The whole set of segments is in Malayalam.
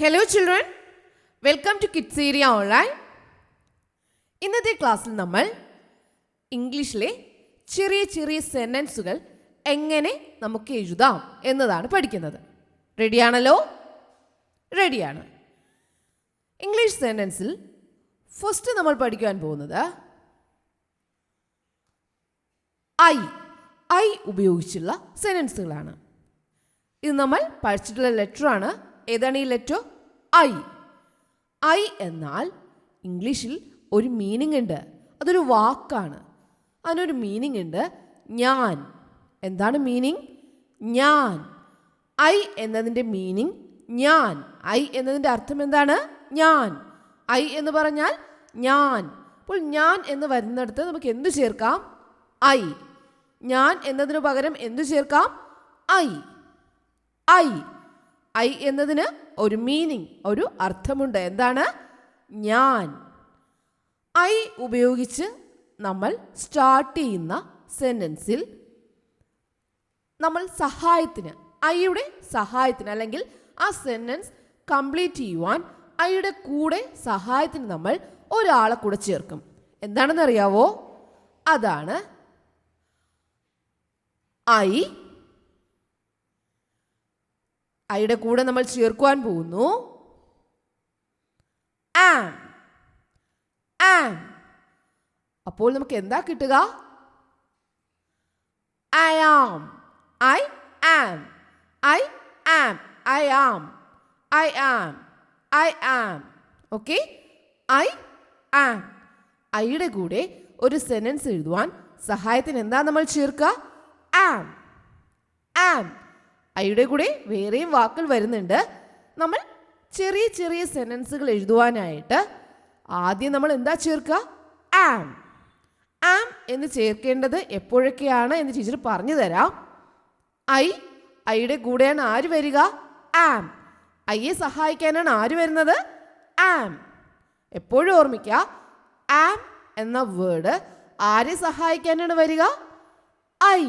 Hello children, welcome to Kids Area Online. ഇന്നത്തെ ക്ലാസ്സിൽ നമ്മൾ ഇംഗ്ലീഷിലെ ചെറിയ ചെറിയ സെന്റൻസുകൾ എങ്ങനെ നമുക്ക് എഴുതാം എന്നതാണ് പഠിക്കുന്നത്. റെഡിയാണല്ലോ? റെഡിയാണ്. ഇംഗ്ലീഷ് സെന്റൻസിൽ ഫസ്റ്റ് നമ്മൾ പഠിക്കാൻ പോകുന്നത് ഐ ഉപയോഗിച്ചുള്ള സെന്റൻസുകളാണ്. ഇത് നമ്മൾ പഠിച്ചിട്ടുള്ള ലെറ്ററാണ്. ഏതാണ് ഈ ലെറ്റർ? ഐ എന്നാൽ ഇംഗ്ലീഷിൽ ഒരു മീനിങ് ഉണ്ട്. അതൊരു വാക്കാണ്. അതിനൊരു മീനിങ് ഉണ്ട്. ഞാൻ. എന്താണ് മീനിങ്? ഞാൻ. ഐ എന്നതിൻ്റെ മീനിങ് ഞാൻ. ഐ എന്നതിൻ്റെ അർത്ഥം എന്താണ്? ഞാൻ. ഐ എന്ന് പറഞ്ഞാൽ ഞാൻ. അപ്പോൾ ഞാൻ എന്ന് വരുന്നിടത്ത് നമുക്ക് എന്തു ചേർക്കാം? ഐ. ഞാൻ എന്നതിന് പകരം എന്തു ചേർക്കാം? ഐ. ഐ എന്നതിന് ഒരു മീനിങ്, ഒരു അർത്ഥമുണ്ട്. എന്താണ്? ഞാൻ. ഐ ഉപയോഗിച്ച് നമ്മൾ സ്റ്റാർട്ട് ചെയ്യുന്ന സെൻറ്റൻസിൽ നമ്മൾ സഹായത്തിന്, ഐയുടെ സഹായത്തിന് അല്ലെങ്കിൽ ആ സെൻറ്റൻസ് കംപ്ലീറ്റ് ചെയ്യുവാൻ ഐയുടെ കൂടെ സഹായത്തിന് നമ്മൾ ഒരാളെ കൂടെ ചേർക്കും. എന്താണെന്നറിയാവോ? അതാണ് ഐയുടെ കൂടെ നമ്മൾ ചേർക്കുവാൻ പോകുന്നു ആം. അപ്പോൾ നമുക്ക് എന്താ കിട്ടുക? I am. Okay? I am. ഐയുടെ കൂടെ ഒരു സെന്റൻസ് എഴുതുവാൻ സഹായത്തിന് എന്താ നമ്മൾ ചേർക്കുക? ആം. ഐയുടെ കൂടെ വേറെയും വാക്കുകൾ വരുന്നുണ്ട്. നമ്മൾ ചെറിയ ചെറിയ സെന്റൻസുകൾ എഴുതുവാനായിട്ട് ആദ്യം നമ്മൾ എന്താ ചേർക്കുക? ആം എന്ന് ചേർക്കേണ്ടത് എപ്പോഴൊക്കെയാണ് എന്ന് ടീച്ചർ പറഞ്ഞു തരാം. ഐയുടെ കൂടെയാണ് ആര് വരിക? ആം. ഐയെ സഹായിക്കാനാണ് ആര് വരുന്നത്? ആം. എപ്പോഴും ഓർമ്മിക്കുക, ആം എന്ന വേർഡ് ആരെ സഹായിക്കാനാണ് വരിക? I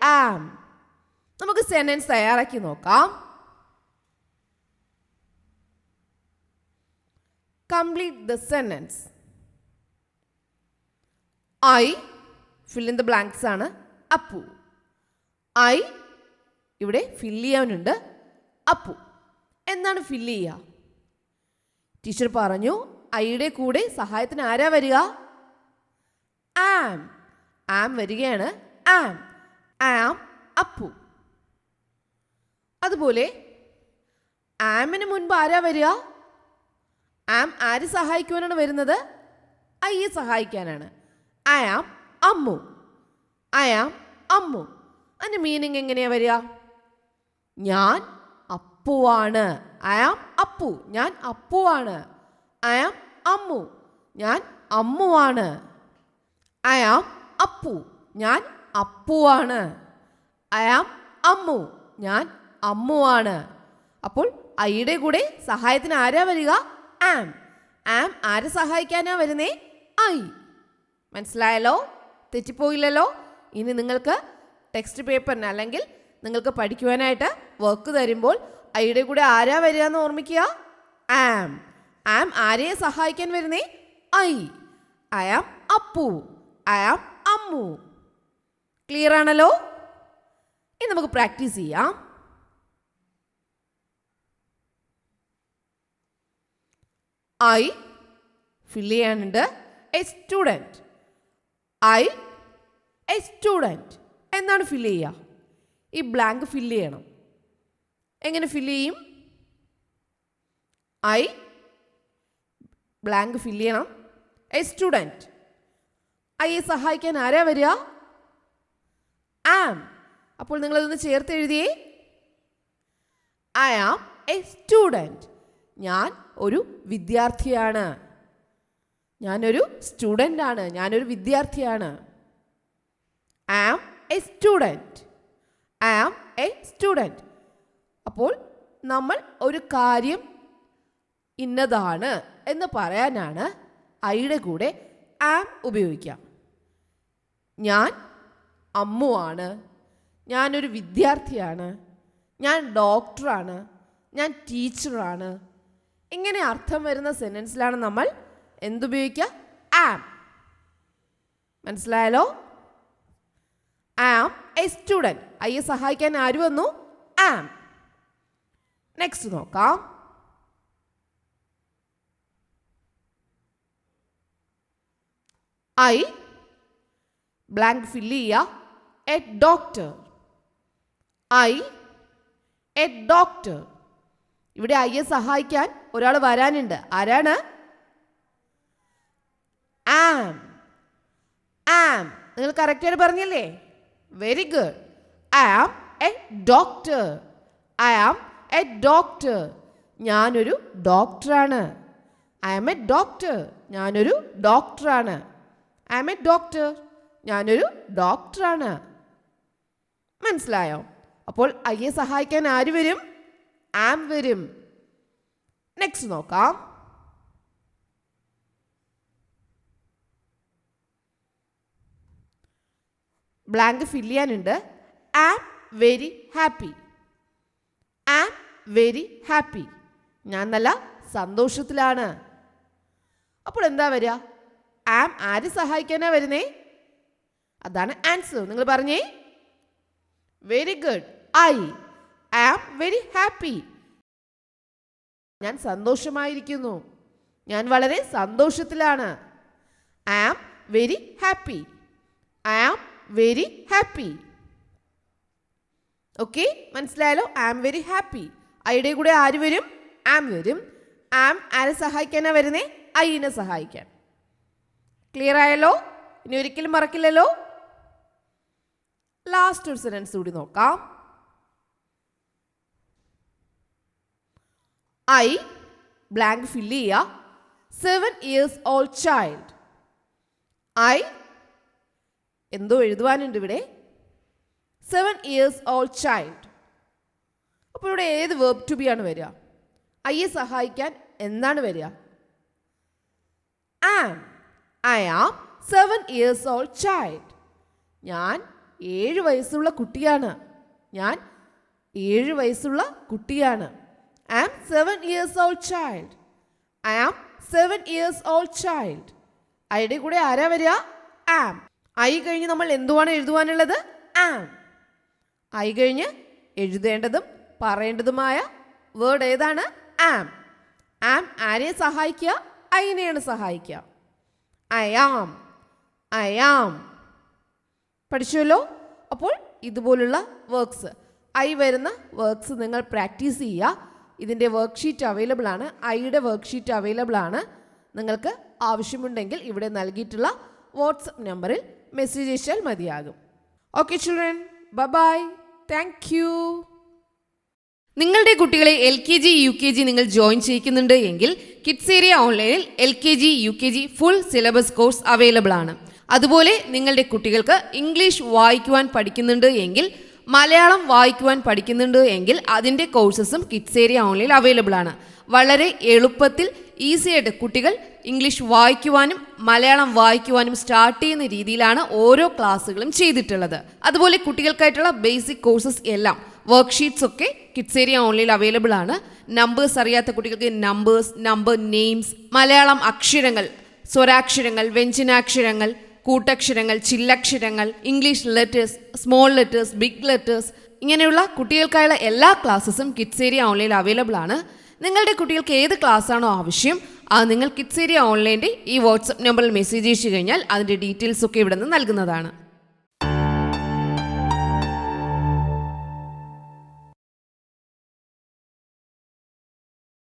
am. നമുക്ക് സെന്റൻസ് തയ്യാറാക്കി നോക്കാം. Complete the sentence. I fill in the blanks ആണ്. അപ്പു. ഐ ഇവിടെ ഫില്ല് ചെയ്യാനുണ്ട്. അപ്പു. എന്താണ് ഫില്ല് ചെയ്യുക? ടീച്ചർ പറഞ്ഞു ഐയുടെ കൂടെ സഹായത്തിന് ആരാ വരിക? ആം വരികയാണ്. ആം അപ്പു. അതുപോലെ ആമിന് മുൻപ് ആരാ വരിക? ആം ആര് സഹായിക്കുവാനാണ് വരുന്നത്? ഐയെ സഹായിക്കാനാണ്. I am Ammu. അതിൻ്റെ മീനിങ് എങ്ങനെയാ വരിക? ഞാൻ അപ്പുവാണ്. I am Appu. ഞാൻ അപ്പുവാണ്. I am Ammu. ഞാൻ അമ്മുവാണ്. I am Appu. ഞാൻ അപ്പുവാണ്. I am Ammu. ഞാൻ അമ്മുവാണ്. അപ്പോൾ ഐയുടെ കൂടെ സഹായത്തിന് ആരാ വരിക? ആം ആരെ സഹായിക്കാനാ വരുന്നേ? ഐ. മനസ്സിലായല്ലോ? തെറ്റിപ്പോയില്ലല്ലോ? ഇനി നിങ്ങൾക്ക് ടെക്സ്റ്റ് പേപ്പറിന് അല്ലെങ്കിൽ നിങ്ങൾക്ക് പഠിക്കുവാനായിട്ട് വർക്ക് തരുമ്പോൾ ഐയുടെ കൂടെ ആരാ വരിക എന്ന് ഓർമ്മിക്കുക. ആം ആരെയെ സഹായിക്കാൻ വരുന്നേ? I am Appu. I am Ammu. Clear ആണല്ലോ? ഇനി നമുക്ക് പ്രാക്ടീസ് ചെയ്യാം. ഐ ഫില്ല് ചെയ്യാനുണ്ട്. A student. എ സ്റ്റുഡൻറ് എന്നാണ് ഫില്ല് ചെയ്യുക. ഈ ബ്ലാങ്ക് ഫില്ല് ചെയ്യണം. എങ്ങനെ ഫില്ല് ചെയ്യും? ബ്ലാങ്ക് ഫില്ല് ചെയ്യണം. A student. ഐയെ സഹായിക്കാൻ ആരാ വരിക? ആം. അപ്പോൾ നിങ്ങളതൊന്ന് ചേർത്ത് എഴുതിയേ. I am a student. ഞാൻ ഒരു വിദ്യാർത്ഥിയാണ്. ഞാനൊരു സ്റ്റുഡൻ്റ് ആണ്. ഞാനൊരു വിദ്യാർത്ഥിയാണ്. I am a student. അപ്പോൾ നമ്മൾ ഒരു കാര്യം ഇന്നതാണ് എന്ന് പറയാനാണ് ഐയുടെ കൂടെ ആം ഉപയോഗിക്കാം. ഞാൻ അമ്മുവാണ്. ഞാനൊരു വിദ്യാർത്ഥിയാണ്, ഞാൻ ഡോക്ടറാണ്, ഞാൻ ടീച്ചറാണ്. ഇങ്ങനെ അർത്ഥം വരുന്ന സെൻറ്റൻസിലാണ് നമ്മൾ എന്തുപയോഗിക്കുക? ആം. മനസ്സിലായല്ലോ? Am a student. ഐയെ സഹായിക്കാൻ ആര് വന്നു? ആം. നെക്സ്റ്റ് നോക്കാം. ഐ ബ്ലാങ്ക് ഫില്ല് ചെയ്യുക. A doctor. I a doctor. ഇവിടെ ഐയെ സഹായിക്കാൻ ഒരാൾ വരാനുണ്ട്. ആരാണ്? ആം. ആം. നിങ്ങൾ കറക്റ്റായിട്ട് പറഞ്ഞല്ലേ? Very good. I am a doctor. I am a doctor. ഞാനൊരു ഡോക്ടറാണ്. I am a doctor. ഞാനൊരു ഡോക്ടറാണ്. I am a doctor. ഞാനൊരു ഡോക്ടറാണ്. മനസ്സിലായോ? അപ്പോൾ ഐയെ സഹായിക്കാൻ ആര് വരും? ആം വരും. നെക്സ്റ്റ് നോക്കാം. ബ്ലാങ്ക് ഫില്ല് ചെയ്യാനുണ്ട്. Am very happy. Am very happy. ഞാൻ നല്ല സന്തോഷത്തിലാണ്. അപ്പോൾ എന്താ വരിക? ആം ആര് സഹായിക്കാനാ വരുന്നേ? അതാണ് ആൻസർ. നിങ്ങൾ പറഞ്ഞേ. Very good. I am very happy. ഞാൻ സന്തോഷമായിരിക്കുന്നു. ഞാൻ വളരെ സന്തോഷത്തിലാണ്. Am very happy. Am very happy. Okay, മനസ്സിലായാലോ? Am very happy. ഐയുടെ കൂടെ ആര് വരും? ആം വരും. ആം ആരെ സഹായിക്കാനാ വരുന്നേ? ഐനെ സഹായിക്കാൻ. ക്ലിയർ ആയല്ലോ? ഇനി ഒരിക്കലും മറക്കില്ലല്ലോ. ലാസ്റ്റ് ഒരു സെന്റൻസ് കൂടി നോക്കാം. ഐ ബ്ലാങ്ക് ഫില്ല് ചെയ്യുക. 7 years old child. ഐ എന്തോ എഴുതുവാനുണ്ട് ഇവിടെ. 7 years old child. അപ്പോൾ ഇവിടെ ഏത് verb to be ആണ് വരിക? ഐയെ സഹായിക്കാൻ എന്താണ് വരിക? Am. I am 7 years old child. ഞാൻ 7 വയസ്സുള്ള കുട്ടിയാണ്. ഞാൻ 7 വയസ്സുള്ള കുട്ടിയാണ്. I am 7 years old child. I am 7 years old child. ഐയുടെ കൂടെ ആരാ വരിക? ആം. ഐ കഴിഞ്ഞ് നമ്മൾ എന്തുവാണ് എഴുതുവാനുള്ളത്? ആം. ഐ കഴിഞ്ഞ് എഴുതേണ്ടതും പറയേണ്ടതുമായ വേർഡ് ഏതാണ്? ആം. ആം ആരെ സഹായിക്കുക? ഐനെയാണ് സഹായിക്കുക. I am. I am. പഠിച്ചുവല്ലോ? അപ്പോൾ ഇതുപോലുള്ള വർക്ക്സ്, ഐ വരുന്ന വർക്ക്സ് നിങ്ങൾ പ്രാക്ടീസ് ചെയ്യുക. ഇതിൻ്റെ വർക്ക്ഷീറ്റ് അവൈലബിൾ ആണ്. ഐയുടെ വർക്ക്ഷീറ്റ് അവൈലബിൾ ആണ്. നിങ്ങൾക്ക് ആവശ്യമുണ്ടെങ്കിൽ ഇവിടെ നൽകിയിട്ടുള്ള വാട്സപ്പ് നമ്പറിൽ മെസ്സേജ് അയച്ചാൽ മതിയാകും. Okay children, bye. Thank you. നിങ്ങളുടെ കുട്ടികളെ LKG UKG നിങ്ങൾ ജോയിൻ ചെയ്യിക്കുന്നുണ്ട് എങ്കിൽ കിഡ്സ് ഏരിയ ഓൺലൈനിൽ LKG UKG full syllabus course available ആണ്. അതുപോലെ നിങ്ങളുടെ കുട്ടികൾക്ക് ഇംഗ്ലീഷ് വായിക്കുവാൻ പഠിക്കുന്നുണ്ട് എങ്കിൽ, മലയാളം വായിക്കുവാൻ പഠിക്കുന്നുണ്ട് എങ്കിൽ അതിൻ്റെ കോഴ്സസും കിഡ്സ് ഏരിയ ഓൺലൈനിൽ അവൈലബിൾ ആണ്. വളരെ എളുപ്പത്തിൽ ഈസി ആയിട്ട് കുട്ടികൾ ഇംഗ്ലീഷ് വായിക്കുവാനും മലയാളം വായിക്കുവാനും സ്റ്റാർട്ട് ചെയ്യുന്ന രീതിയിലാണ് ഓരോ ക്ലാസ്സുകളും ചെയ്തിട്ടുള്ളത്. അതുപോലെ കുട്ടികൾക്കായിട്ടുള്ള ബേസിക് കോഴ്സസ് എല്ലാം വർക്ക്ഷീറ്റ്സ് ഒക്കെ കിഡ്സ് ഏരിയ ഓൺലൈനിൽ അവൈലബിൾ ആണ്. നമ്പേഴ്സ് അറിയാത്ത കുട്ടികൾക്ക് നമ്പേഴ്സ്, നമ്പർ നെയിംസ്, മലയാളം അക്ഷരങ്ങൾ, സ്വരാക്ഷരങ്ങൾ, വ്യഞ്ജനാക്ഷരങ്ങൾ, കൂട്ടക്ഷരങ്ങൾ, ചില്ലക്ഷരങ്ങൾ, English letters, small letters, big letters, ഇങ്ങനെയുള്ള കുട്ടികൾക്കായുള്ള എല്ലാ ക്ലാസ്സസും കിഡ്സ് ഏരിയ ഓൺലൈനിൽ അവൈലബിൾ ആണ്. നിങ്ങളുടെ കുട്ടികൾക്ക് ഏത് ക്ലാസ്സാണോ ആവശ്യം അത് നിങ്ങൾ കിഡ്സ് ഏരിയ ഓൺലൈൻ്റെ ഈ വാട്സപ്പ് നമ്പറിൽ മെസ്സേജ് അയച്ചു കഴിഞ്ഞാൽ അതിൻ്റെ ഡീറ്റെയിൽസ് ഒക്കെ ഇവിടെ നിന്ന് നൽകുന്നതാണ്.